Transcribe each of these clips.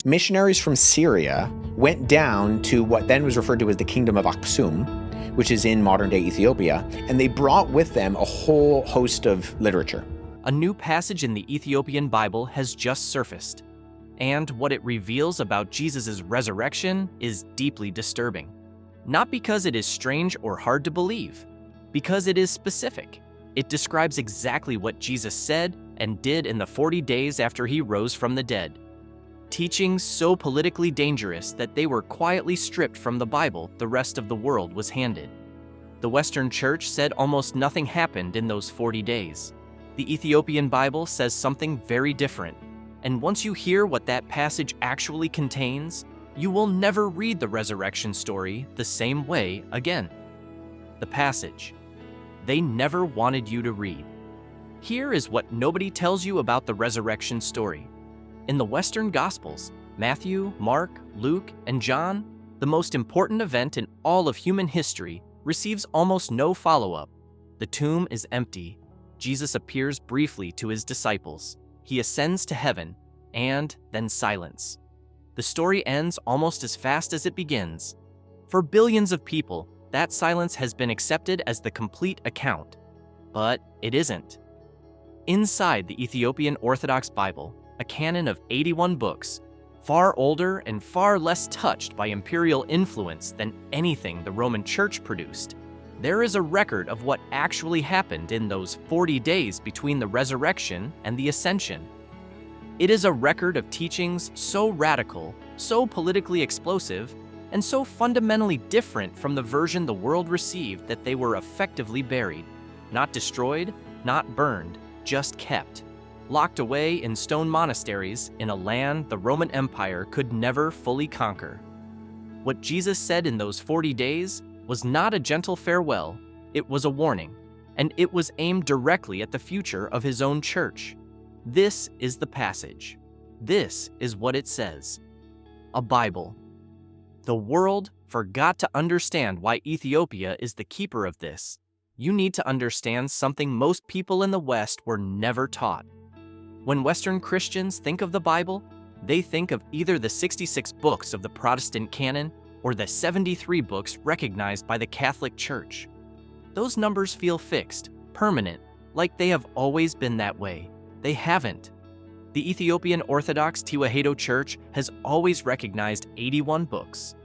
Missionaries from Syria went down to what then was referred to as the Kingdom of Aksum, which is in modern-day Ethiopia, and they brought with them a whole host of literature. A new passage in the Ethiopian Bible has just surfaced, and what it reveals about Jesus' resurrection is deeply disturbing. Not because it is strange or hard to believe, because it is specific. It describes exactly what Jesus said and did in the 40 days after he rose from the dead. Teachings so politically dangerous that they were quietly stripped from the Bible the rest of the world was handed. The Western Church said almost nothing happened in those 40 days. The Ethiopian Bible says something very different, and once you hear what that passage actually contains, you will never read the resurrection story the same way again. The passage they never wanted you to read. Here is what nobody tells you about the resurrection story. In the Western Gospels, Matthew, Mark, Luke, and John, the most important event in all of human history receives almost no follow-up. The tomb is empty. Jesus appears briefly to his disciples. He ascends to heaven, and then silence. The story ends almost as fast as it begins. For billions of people, that silence has been accepted as the complete account. But it isn't. Inside the Ethiopian Orthodox Bible, a canon of 81 books, far older and far less touched by imperial influence than anything the Roman Church produced, there is a record of what actually happened in those 40 days between the resurrection and the ascension. It is a record of teachings so radical, so politically explosive, and so fundamentally different from the version the world received that they were effectively buried, not destroyed, not burned, just kept. Locked away in stone monasteries in a land the Roman Empire could never fully conquer. What Jesus said in those 40 days was not a gentle farewell, it was a warning, and it was aimed directly at the future of his own church. This is the passage. This is what it says. A Bible. The world forgot to understand why Ethiopia is the keeper of this. You need to understand something most people in the West were never taught. When Western Christians think of the Bible, they think of either the 66 books of the Protestant canon or the 73 books recognized by the Catholic Church. Those numbers feel fixed, permanent, like they have always been that way. They haven't. The Ethiopian Orthodox Tewahedo Church has always recognized 81 books.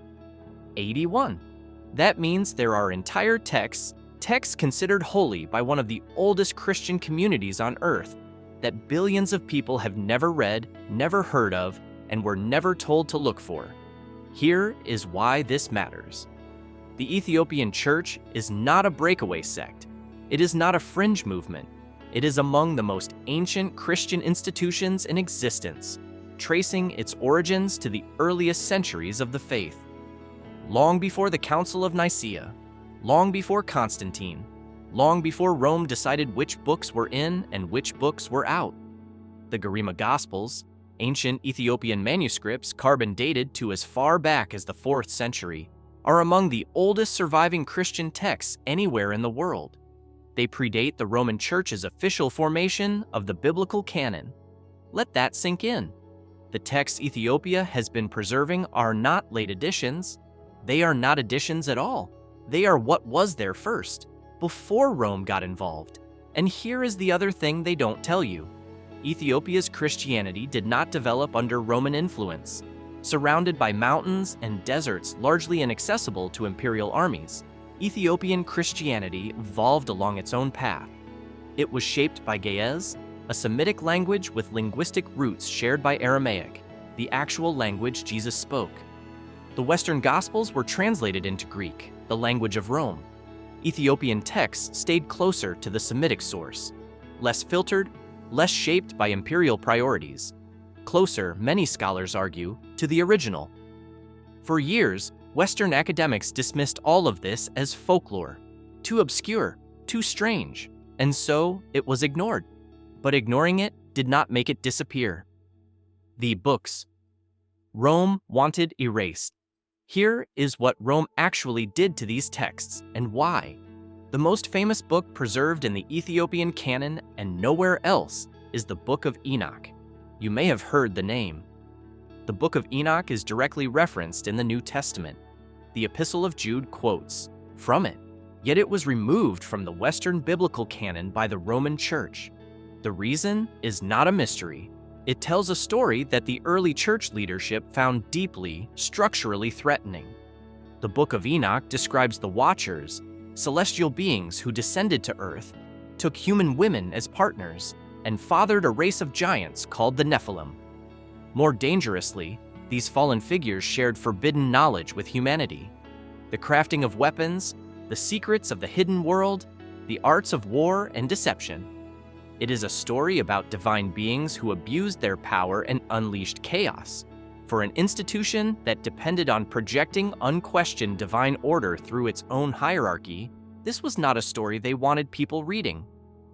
81. That means there are entire texts considered holy by one of the oldest Christian communities on earth, that billions of people have never read, never heard of, and were never told to look for. Here is why this matters. The Ethiopian Church is not a breakaway sect. It is not a fringe movement. It is among the most ancient Christian institutions in existence, tracing its origins to the earliest centuries of the faith. Long before the Council of Nicaea, long before Constantine, long before Rome decided which books were in and which books were out. The Garima Gospels, ancient Ethiopian manuscripts carbon dated to as far back as the 4th century, are among the oldest surviving Christian texts anywhere in the world. They predate the Roman Church's official formation of the biblical canon. Let that sink in. The texts Ethiopia has been preserving are not late additions. They are not additions at all. They are what was there first, before Rome got involved. And here is the other thing they don't tell you. Ethiopia's Christianity did not develop under Roman influence. Surrounded by mountains and deserts largely inaccessible to imperial armies, Ethiopian Christianity evolved along its own path. It was shaped by Ge'ez, a Semitic language with linguistic roots shared by Aramaic, the actual language Jesus spoke. The Western Gospels were translated into Greek, the language of Rome. Ethiopian texts stayed closer to the Semitic source, less filtered, less shaped by imperial priorities, closer, many scholars argue, to the original. For years, Western academics dismissed all of this as folklore, too obscure, too strange, and so it was ignored. But ignoring it did not make it disappear. The books Rome wanted erased. Here is what Rome actually did to these texts and why. The most famous book preserved in the Ethiopian canon and nowhere else is the Book of Enoch. You may have heard the name. The book of Enoch is directly referenced in the New Testament. The Epistle of Jude quotes from it, yet it was removed from the Western biblical canon by the Roman Church. The reason is not a mystery. It tells a story that the early church leadership found deeply, structurally threatening. The book of Enoch describes the Watchers, celestial beings who descended to earth, took human women as partners, and fathered a race of giants called the Nephilim. More dangerously, these fallen figures shared forbidden knowledge with humanity. The crafting of weapons, the secrets of the hidden world, the arts of war and deception. It is a story about divine beings who abused their power and unleashed chaos. For an institution that depended on projecting unquestioned divine order through its own hierarchy, this was not a story they wanted people reading.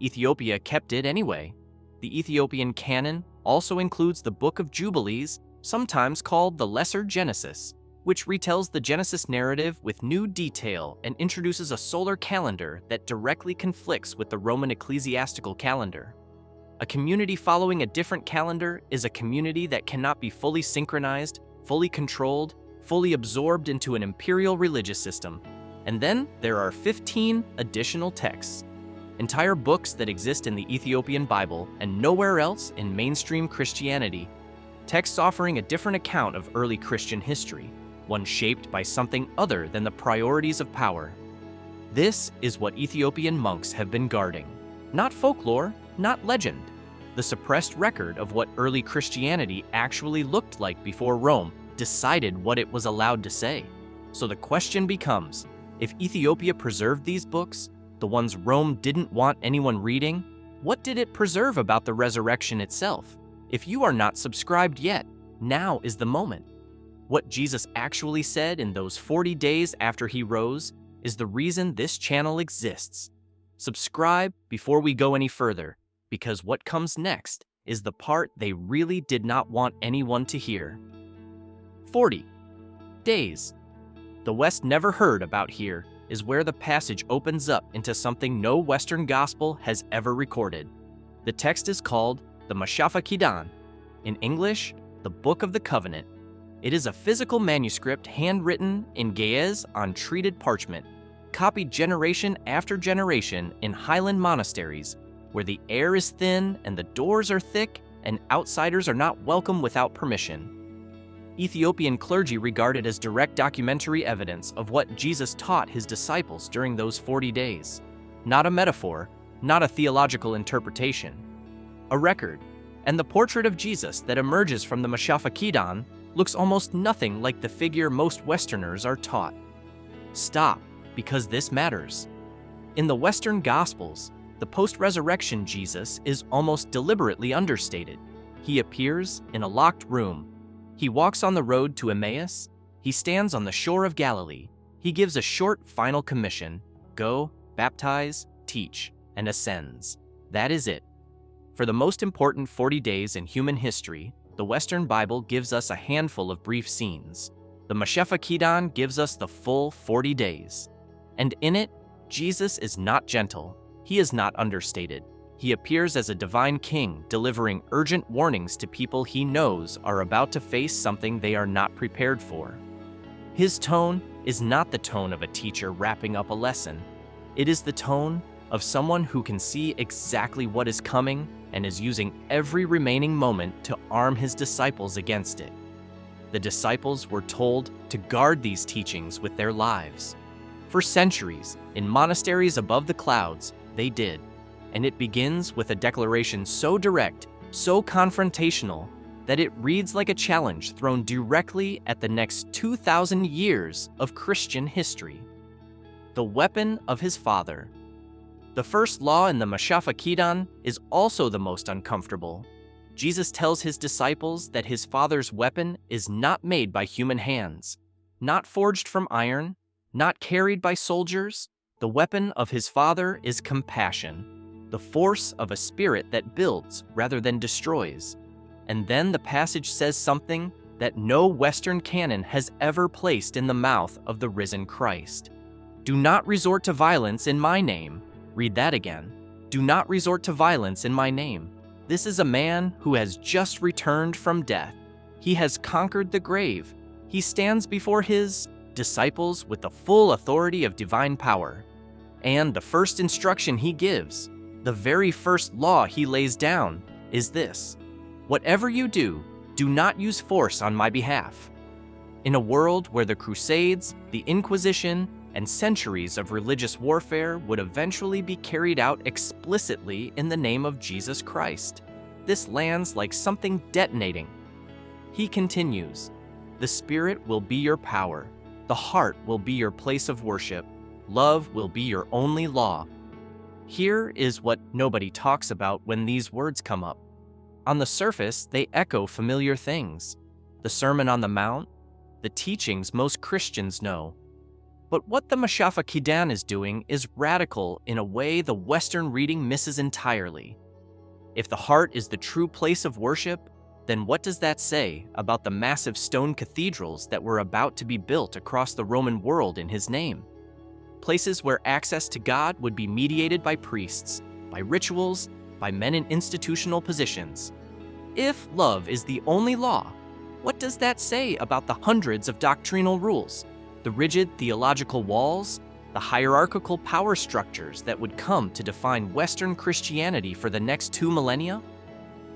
Ethiopia kept it anyway. The Ethiopian canon also includes the Book of Jubilees, sometimes called the Lesser Genesis, which retells the Genesis narrative with new detail and introduces a solar calendar that directly conflicts with the Roman ecclesiastical calendar. A community following a different calendar is a community that cannot be fully synchronized, fully controlled, fully absorbed into an imperial religious system. And then there are 15 additional texts, entire books that exist in the Ethiopian Bible and nowhere else in mainstream Christianity, texts offering a different account of early Christian history, one shaped by something other than the priorities of power. This is what Ethiopian monks have been guarding. Not folklore, not legend. The suppressed record of what early Christianity actually looked like before Rome decided what it was allowed to say. So the question becomes, if Ethiopia preserved these books, the ones Rome didn't want anyone reading, what did it preserve about the resurrection itself? If you are not subscribed yet, now is the moment. What Jesus actually said in those 40 days after he rose is the reason this channel exists. Subscribe before we go any further, because what comes next is the part they really did not want anyone to hear. 40 days. The West never heard about here is where the passage opens up into something no Western gospel has ever recorded. The text is called the Mashafa Kidan, in English, the Book of the Covenant. It is a physical manuscript handwritten in Ge'ez on treated parchment, copied generation after generation in highland monasteries, where the air is thin and the doors are thick and outsiders are not welcome without permission. Ethiopian clergy regard it as direct documentary evidence of what Jesus taught his disciples during those 40 days. Not a metaphor, not a theological interpretation. A record, and the portrait of Jesus that emerges from the Mashafa Kidan looks almost nothing like the figure most Westerners are taught. Stop, because this matters. In the Western Gospels, the post-resurrection Jesus is almost deliberately understated. He appears in a locked room. He walks on the road to Emmaus. He stands on the shore of Galilee. He gives a short final commission: go, baptize, teach, and ascends. That is it. For the most important 40 days in human history, the Western Bible gives us a handful of brief scenes. The Mashafa Kidan gives us the full 40 days. And in it, Jesus is not gentle. He is not understated. He appears as a divine king, delivering urgent warnings to people he knows are about to face something they are not prepared for. His tone is not the tone of a teacher wrapping up a lesson. It is the tone of someone who can see exactly what is coming and is using every remaining moment to arm his disciples against it. The disciples were told to guard these teachings with their lives. For centuries, in monasteries above the clouds, they did. And it begins with a declaration so direct, so confrontational, that it reads like a challenge thrown directly at the next 2,000 years of Christian history. The weapon of his father. The first law in the Mashafa Kidan is also the most uncomfortable. Jesus tells his disciples that his father's weapon is not made by human hands, not forged from iron, not carried by soldiers. The weapon of his father is compassion, the force of a spirit that builds rather than destroys. And then the passage says something that no Western canon has ever placed in the mouth of the risen Christ. Do not resort to violence in my name. Read that again. Do not resort to violence in my name. This is a man who has just returned from death. He has conquered the grave. He stands before his disciples with the full authority of divine power. And the first instruction he gives, the very first law he lays down, is this: whatever you do, do not use force on my behalf. In a world where the Crusades, the Inquisition, and centuries of religious warfare would eventually be carried out explicitly in the name of Jesus Christ, this lands like something detonating. He continues, the Spirit will be your power, the heart will be your place of worship, love will be your only law. Here is what nobody talks about when these words come up. On the surface, they echo familiar things: the Sermon on the Mount, the teachings most Christians know. But what the Mashafa Kidan is doing is radical in a way the Western reading misses entirely. If the heart is the true place of worship, then what does that say about the massive stone cathedrals that were about to be built across the Roman world in his name? Places where access to God would be mediated by priests, by rituals, by men in institutional positions. If love is the only law, what does that say about the hundreds of doctrinal rules, the rigid theological walls, the hierarchical power structures that would come to define Western Christianity for the next 2 millennia?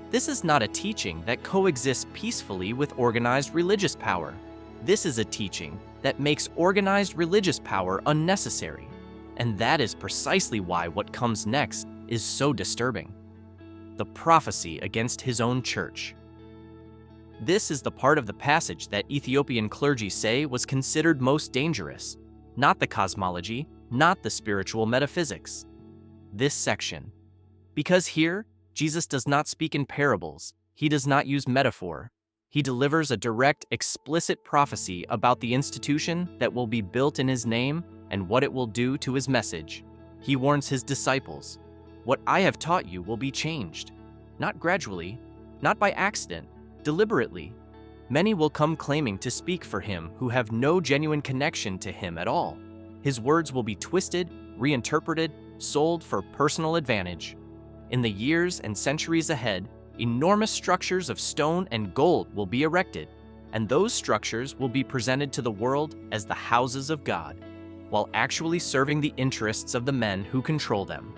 This is not a teaching that coexists peacefully with organized religious power. This is a teaching that makes organized religious power unnecessary. And that is precisely why what comes next is so disturbing. The prophecy against his own church. This is the part of the passage that Ethiopian clergy say was considered most dangerous, not the cosmology, not the spiritual metaphysics. This section. Because here, Jesus does not speak in parables, he does not use metaphor. He delivers a direct, explicit prophecy about the institution that will be built in his name and what it will do to his message. He warns his disciples, "What I have taught you will be changed, not gradually, not by accident, deliberately. Many will come claiming to speak for him who have no genuine connection to him at all. His words will be twisted, reinterpreted, sold for personal advantage. In the years and centuries ahead, enormous structures of stone and gold will be erected, and those structures will be presented to the world as the houses of God, while actually serving the interests of the men who control them.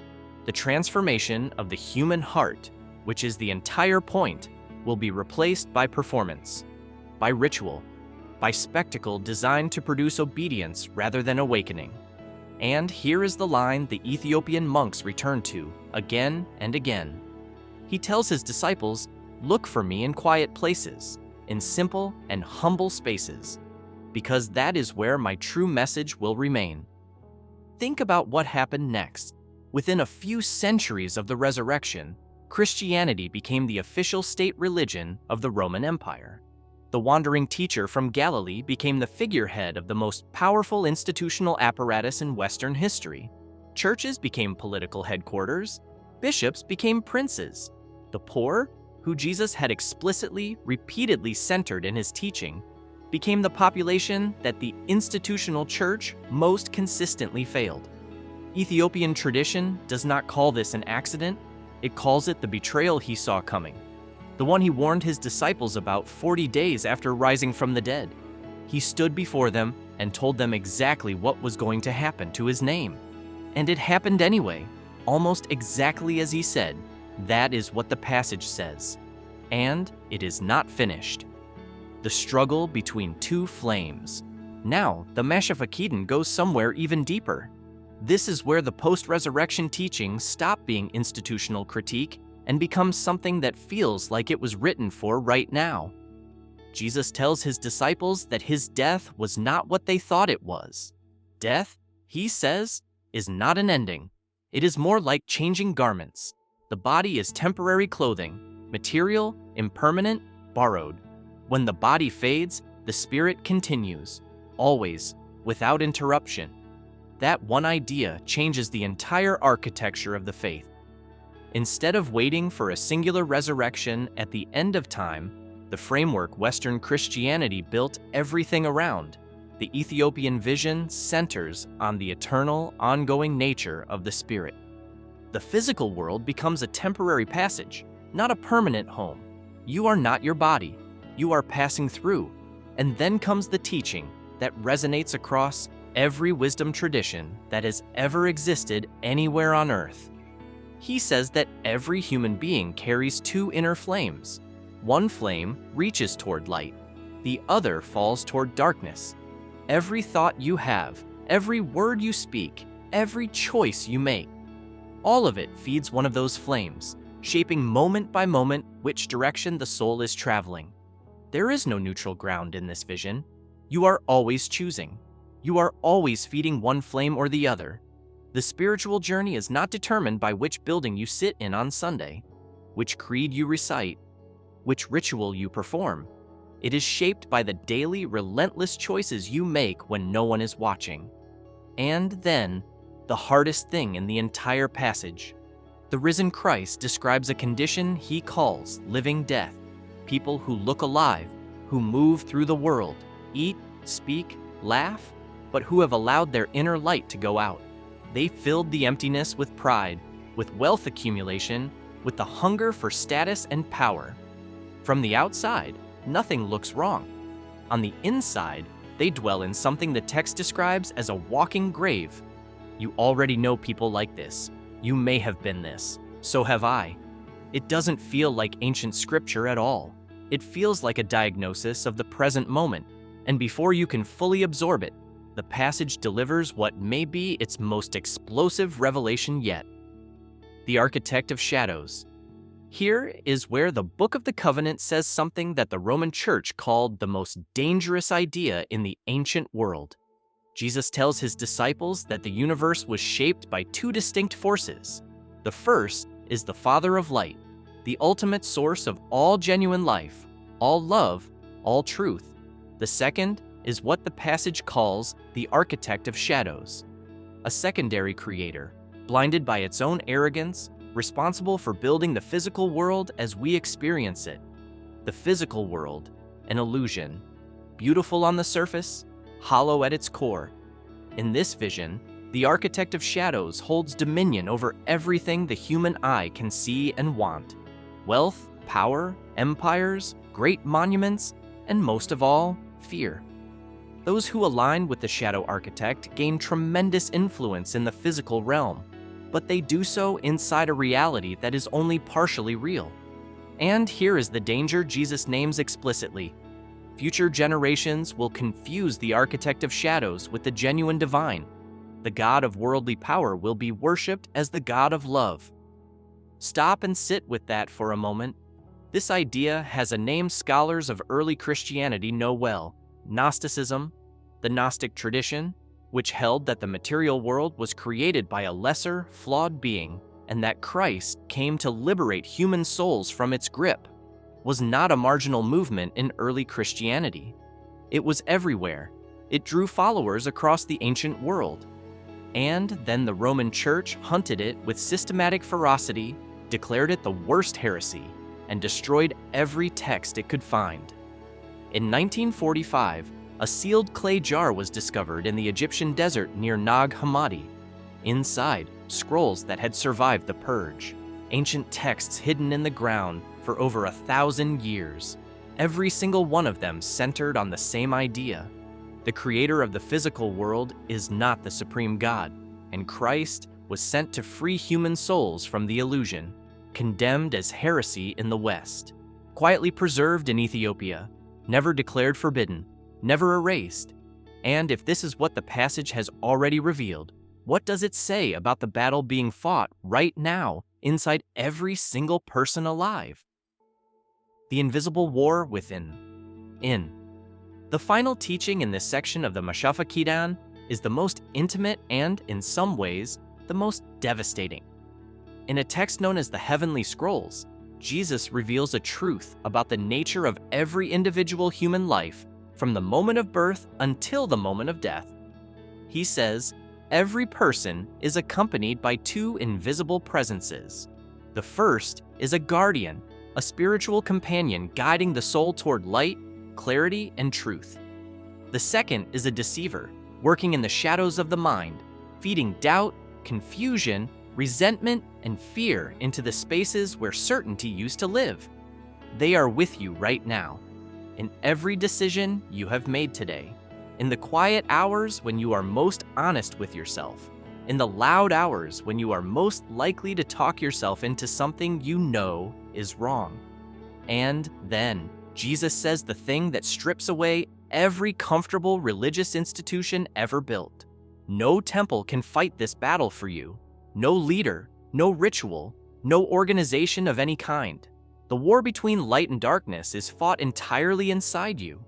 The transformation of the human heart, which is the entire point, will be replaced by performance, by ritual, by spectacle designed to produce obedience rather than awakening." And here is the line the Ethiopian monks return to again and again. He tells his disciples, "Look for me in quiet places, in simple and humble spaces, because that is where my true message will remain." Think about what happened next. Within a few centuries of the resurrection, Christianity became the official state religion of the Roman Empire. The wandering teacher from Galilee became the figurehead of the most powerful institutional apparatus in Western history. Churches became political headquarters. Bishops became princes. The poor, who Jesus had explicitly, repeatedly centered in his teaching, became the population that the institutional church most consistently failed. Ethiopian tradition does not call this an accident. It calls it the betrayal he saw coming, the one he warned his disciples about 40 days after rising from the dead. He stood before them and told them exactly what was going to happen to his name. And it happened anyway, almost exactly as he said. That is what the passage says. And it is not finished. The struggle between two flames. Now, the Mashafakidin goes somewhere even deeper. This is where the post-resurrection teachings stop being institutional critique and becomes something that feels like it was written for right now. Jesus tells his disciples that his death was not what they thought it was. Death, he says, is not an ending. It is more like changing garments. The body is temporary clothing, material, impermanent, borrowed. When the body fades, the spirit continues, always, without interruption. That one idea changes the entire architecture of the faith. Instead of waiting for a singular resurrection at the end of time, the framework Western Christianity built everything around, the Ethiopian vision centers on the eternal, ongoing nature of the spirit. The physical world becomes a temporary passage, not a permanent home. You are not your body. you are passing through, and then comes the teaching that resonates across every wisdom tradition that has ever existed anywhere on earth. He says that every human being carries two inner flames. One flame reaches toward light, the other falls toward darkness. Every thought you have, every word you speak, every choice you make, all of it feeds one of those flames, shaping moment by moment which direction the soul is traveling. There is no neutral ground in this vision. You are always choosing. You are always feeding one flame or the other. The spiritual journey is not determined by which building you sit in on Sunday, which creed you recite, which ritual you perform. It is shaped by the daily, relentless choices you make when no one is watching. And then, the hardest thing in the entire passage. The risen Christ describes a condition he calls living death. People who look alive, who move through the world, eat, speak, laugh, but who have allowed their inner light to go out. They filled the emptiness with pride, with wealth accumulation, with the hunger for status and power. From the outside, nothing looks wrong. On the inside, they dwell in something the text describes as a walking grave. You already know people like this. You may have been this. So have I. It doesn't feel like ancient scripture at all. It feels like a diagnosis of the present moment, and before you can fully absorb it, the passage delivers what may be its most explosive revelation yet. The Architect of Shadows. Here is where the Book of the Covenant says something that the Roman Church called the most dangerous idea in the ancient world. Jesus tells his disciples that the universe was shaped by two distinct forces. The first is the Father of Light, the ultimate source of all genuine life, all love, all truth. The second is what the passage calls the Architect of Shadows, a secondary creator, blinded by its own arrogance, responsible for building the physical world as we experience it. The physical world, an illusion, beautiful on the surface, hollow at its core. In this vision, the Architect of Shadows holds dominion over everything the human eye can see and want. Wealth, power, empires, great monuments, and most of all, fear. Those who align with the Shadow Architect gain tremendous influence in the physical realm, but they do so inside a reality that is only partially real. And here is the danger Jesus names explicitly. Future generations will confuse the Architect of Shadows with the genuine divine. The God of worldly power will be worshipped as the God of love. Stop and sit with that for a moment. This idea has a name scholars of early Christianity know well: Gnosticism, the Gnostic tradition, which held that the material world was created by a lesser, flawed being, and that Christ came to liberate human souls from its grip, was not a marginal movement in early Christianity. It was everywhere. It drew followers across the ancient world. And then the Roman Church hunted it with systematic ferocity, declared it the worst heresy, and destroyed every text it could find. In 1945, a sealed clay jar was discovered in the Egyptian desert near Nag Hammadi. Inside, scrolls that had survived the purge, ancient texts hidden in the ground for over 1,000 years, every single one of them centered on the same idea. The creator of the physical world is not the supreme God, and Christ was sent to free human souls from the illusion, condemned as heresy in the West, quietly preserved in Ethiopia, never declared forbidden, never erased. And if this is what the passage has already revealed, what does it say about the battle being fought right now inside every single person alive? The invisible war within. The final teaching in this section of the Mashafa Kidan is the most intimate and, in some ways, the most devastating. In a text known as the Heavenly Scrolls, Jesus reveals a truth about the nature of every individual human life from the moment of birth until the moment of death. He says, every person is accompanied by two invisible presences. The first is a guardian, a spiritual companion guiding the soul toward light, clarity, and truth. The second is a deceiver, working in the shadows of the mind, feeding doubt, confusion, resentment, and fear into the spaces where certainty used to live. They are with you right now. in every decision you have made today, in the quiet hours when you are most honest with yourself, in the loud hours when you are most likely to talk yourself into something you know is wrong. And then Jesus says the thing that strips away every comfortable religious institution ever built. No temple can fight this battle for you. No leader, no ritual, no organization of any kind. The war between light and darkness is fought entirely inside you.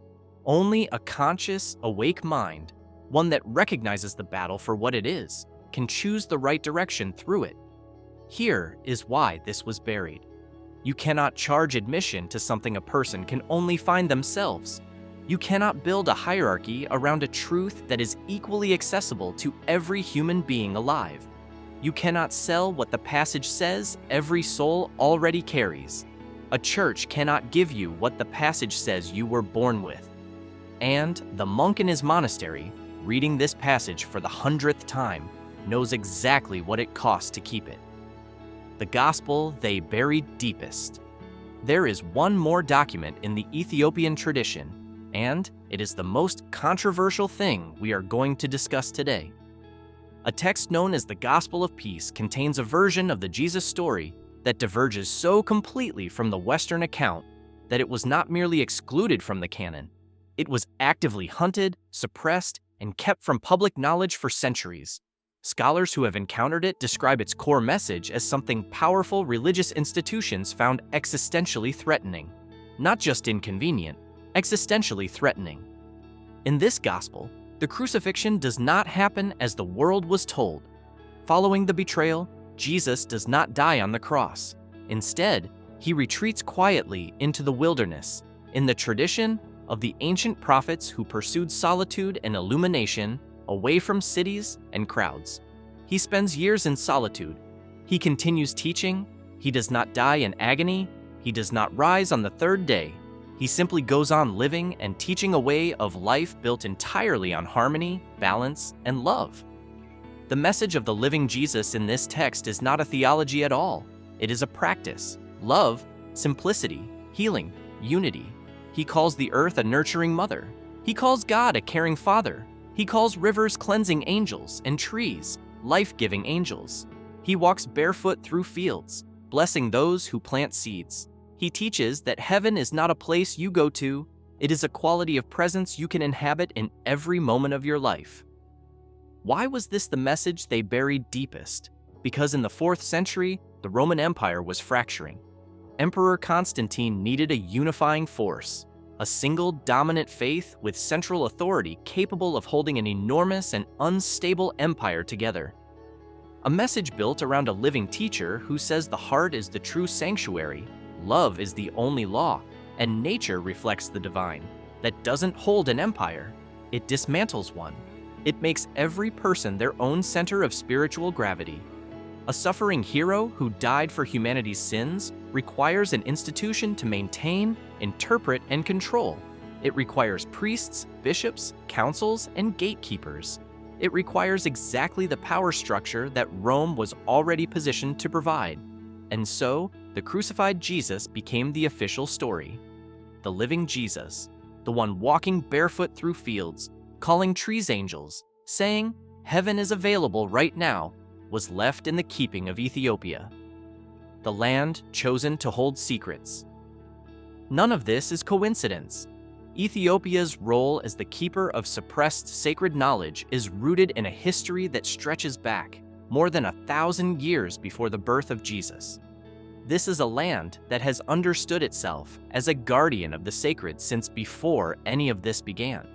Only a conscious, awake mind, one that recognizes the battle for what it is, can choose the right direction through it. Here is why this was buried. You cannot charge admission to something a person can only find themselves. You cannot build a hierarchy around a truth that is equally accessible to every human being alive. You cannot sell what the passage says every soul already carries. A church cannot give you what the passage says you were born with. And the monk in his monastery, reading this passage for the 100th time, knows exactly what it costs to keep it. The gospel they buried deepest. There is one more document in the Ethiopian tradition, and it is the most controversial thing we are going to discuss today. A text known as the Gospel of Peace contains a version of the Jesus story that diverges so completely from the Western account that it was not merely excluded from the canon, it was actively hunted, suppressed, and kept from public knowledge for centuries. Scholars who have encountered it describe its core message as something powerful religious institutions found existentially threatening. Not just inconvenient, existentially threatening. In this gospel, the crucifixion does not happen as the world was told. Following the betrayal, Jesus does not die on the cross. Instead, he retreats quietly into the wilderness, in the tradition of the ancient prophets who pursued solitude and illumination away from cities and crowds. He spends years in solitude. He continues teaching. He does not die in agony. He does not rise on the third day. He simply goes on living and teaching a way of life built entirely on harmony, balance, and love. The message of the living Jesus in this text is not a theology at all. It is a practice: love, simplicity, healing, unity. He calls the earth a nurturing mother. He calls God a caring father. He calls rivers cleansing angels and trees life-giving angels. He walks barefoot through fields, blessing those who plant seeds. He teaches that heaven is not a place you go to, it is a quality of presence you can inhabit in every moment of your life. Why was this the message they buried deepest? Because in the 4th century, the Roman Empire was fracturing. Emperor Constantine needed a unifying force, a single dominant faith with central authority capable of holding an enormous and unstable empire together. A message built around a living teacher who says the heart is the true sanctuary, love is the only law, and nature reflects the divine. That doesn't hold an empire, it dismantles one. It makes every person their own center of spiritual gravity. A suffering hero who died for humanity's sins requires an institution to maintain, interpret, and control. It requires priests, bishops, councils, and gatekeepers. It requires exactly the power structure that Rome was already positioned to provide. And so, the crucified Jesus became the official story. The living Jesus, the one walking barefoot through fields, calling trees angels, saying, "Heaven is available right now," was left in the keeping of Ethiopia, the land chosen to hold secrets. None of this is coincidence. Ethiopia's role as the keeper of suppressed sacred knowledge is rooted in a history that stretches back more than 1,000 years before the birth of Jesus. This is a land that has understood itself as a guardian of the sacred since before any of this began.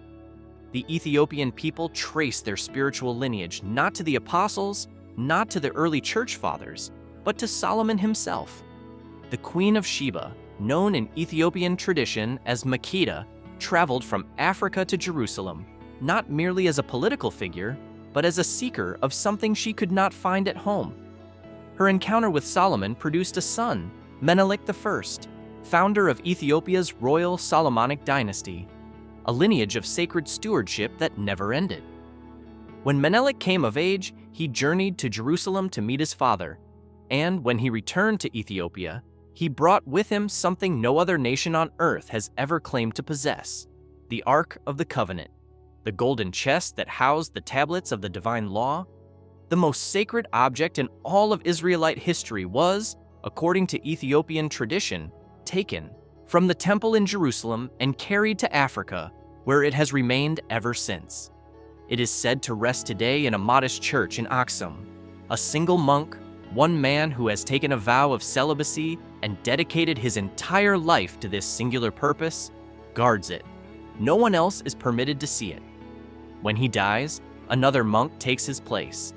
The Ethiopian people trace their spiritual lineage not to the apostles, not to the early church fathers, but to Solomon himself. The Queen of Sheba, known in Ethiopian tradition as Makeda, traveled from Africa to Jerusalem, not merely as a political figure, but as a seeker of something she could not find at home. Her encounter with Solomon produced a son, Menelik I, founder of Ethiopia's royal Solomonic dynasty, a lineage of sacred stewardship that never ended. When Menelik came of age, he journeyed to Jerusalem to meet his father, and when he returned to Ethiopia, He brought with him something no other nation on earth has ever claimed to possess: the Ark of the Covenant, the golden chest that housed the tablets of the divine law. The most sacred object in all of Israelite history was, according to Ethiopian tradition, taken from the temple in Jerusalem and carried to Africa, where it has remained ever since. It is said to rest today in a modest church in Aksum. A single monk, one man who has taken a vow of celibacy and dedicated his entire life to this singular purpose, guards it. No one else is permitted to see it. When he dies, another monk takes his place.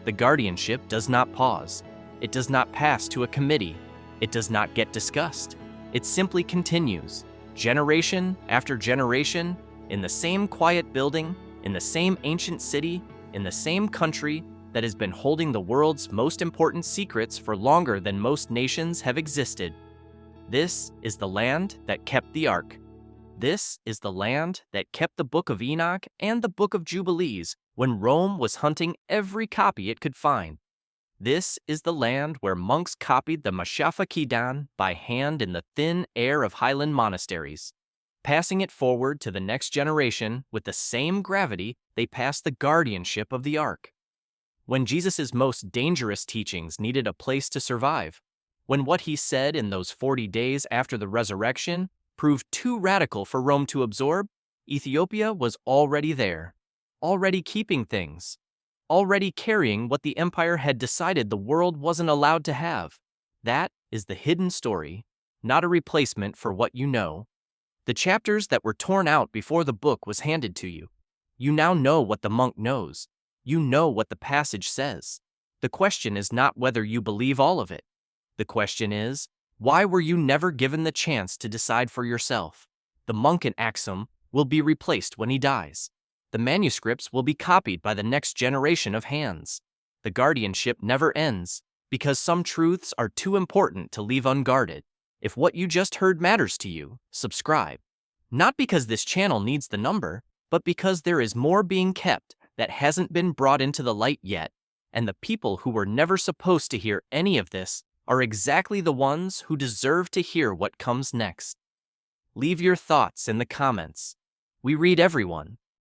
The guardianship does not pause. It does not pass to a committee. It does not get discussed. It simply continues, generation after generation, in the same quiet building, in the same ancient city, in the same country that has been holding the world's most important secrets for longer than most nations have existed. This is the land that kept the Ark. This is the land that kept the Book of Enoch and the Book of Jubilees when Rome was hunting every copy it could find. This is the land where monks copied the Mashafa Kidan by hand in the thin air of highland monasteries, passing it forward to the next generation with the same gravity they passed the guardianship of the Ark. When Jesus' most dangerous teachings needed a place to survive, when what he said in those 40 days after the resurrection proved too radical for Rome to absorb, Ethiopia was already there, already keeping things, already carrying what the empire had decided the world wasn't allowed to have. That is the hidden story, not a replacement for what you know. The chapters that were torn out before the book was handed to you. You now know what the monk knows. You know what the passage says. The question is not whether you believe all of it. The question is, why were you never given the chance to decide for yourself? The monk in Aksum will be replaced when he dies. The manuscripts will be copied by the next generation of hands. The guardianship never ends, because some truths are too important to leave unguarded. If what you just heard matters to you, subscribe. Not because this channel needs the number, but because there is more being kept that hasn't been brought into the light yet, and the people who were never supposed to hear any of this are exactly the ones who deserve to hear what comes next. Leave your thoughts in the comments. We read everyone.